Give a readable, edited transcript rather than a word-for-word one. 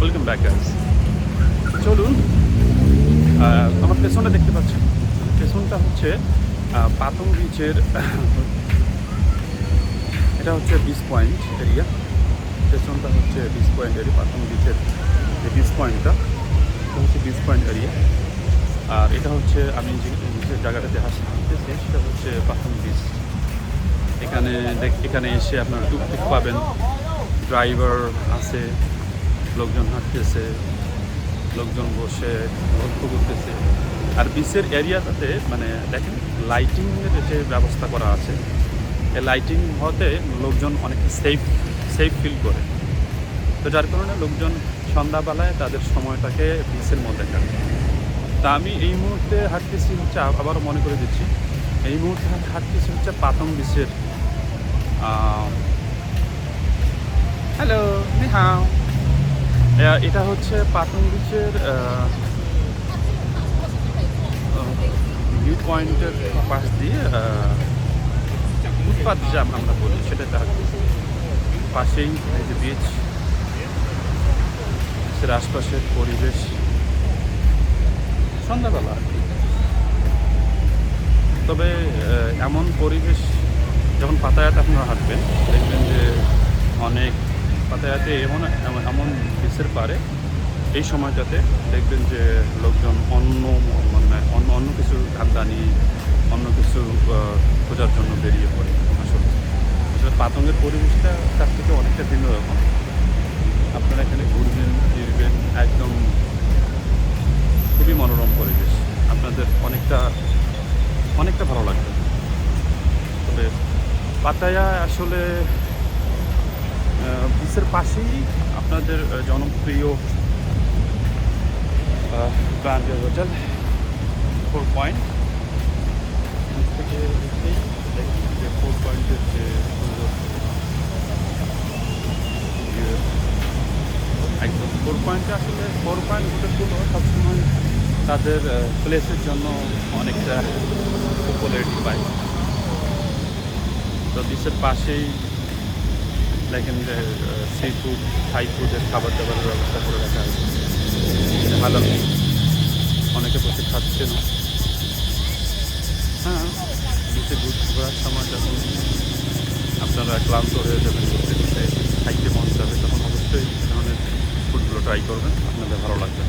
Welcome back guys. চলুন, আমার পেছনে দেখতে পাচ্ছেন, পেছনটা হচ্ছে পাতং বিচের এটা হচ্ছে বিচ পয়েন্ট এরিয়া। পেছনটা হচ্ছে বিচ পয়েন্ট এরিয়া, পাতং বিচের যে বিচ পয়েন্টটা এটা হচ্ছে বিচ পয়েন্ট এরিয়া। আর এটা হচ্ছে আমি যে জায়গাটাতে হাঁটতেছি সেটা হচ্ছে পাতং বিচ। এখানে এসে আপনারা টুকটুক পাবেন, ড্রাইভার আছে, লোকজন হাঁটতেছে, লোকজন বসে গল্প করতেছে। আর বিচের এরিয়াটাতে মানে দেখেন লাইটিংয়ের যে ব্যবস্থা করা আছে, এই লাইটিং হতে লোকজন অনেক সেফ ফিল করে। তো যার কারণে লোকজন সন্ধ্যাবেলায় তাদের সময়টাকে বিচের মধ্যে কাটে। তা আমি এই মুহূর্তে হাঁটতেছি হচ্ছে, আবারও মনে করে দিচ্ছি, এই মুহূর্তে হাঁটতেছি হচ্ছে পাতং বিচের। হ্যালো, নি হাও। এটা হচ্ছে পাতং বিচের ভিউ পয়েন্টের পাশ দিয়ে ফুটপাথ যা আমরা বলি সেটাতে হাঁটতেছি। পাশেই এই যে বিচ, বিচের আশপাশের পরিবেশ সন্ধ্যাবেলা আর কি। তবে এমন পরিবেশ যখন পাতায়াতে আপনারা হাঁটবেন দেখবেন যে অনেক পাতায়াতে এমন বিচের পারে এই সময়টাতে দেখবেন যে লোকজন অন্য কিছু ধান্দা নিয়ে অন্য কিছু খোঁজার জন্য বেরিয়ে পড়ে। আসলে পাতঙ্গের পরিবেশটা তার থেকে অনেকটা ভিন্ন রকম। আপনারা এখানে ঘুরবেন ফিরবেন, একদম খুবই মনোরম পরিবেশ, আপনাদের অনেকটা ভালো লাগবে। তবে পাতায়া আসলে বিচের পাশেই আপনাদের জনপ্রিয় গ্র্যান্ডিয়ার হোটেল 4 পয়েন্ট থেকে দেখেই দেখুন যে 4 পয়েন্টের যে সুন্দর একদম 4 পয়েন্টে আসলে 4 পয়েন্ট হোটেলগুলো সবসময় তাদের প্লেসের জন্য অনেকটা পপুলারিটি পায়। তো বিচের পাশেই দেখেন যে সি ফুড, থাই ফুডের খাবার দাবারের ব্যবস্থা করে রাখা আছে। ভালো, অনেকে বসে খাচ্ছে না। হ্যাঁ, বিচে ঘোরার সময় যখন আপনারা ক্লান্ত হয়ে যাবেন, ঘুরতে ঘুরতে খাইতে মন যাবে, তখন অবশ্যই এই ধরনের ফুডগুলো ট্রাই করবেন, আপনাদের ভালো লাগবে।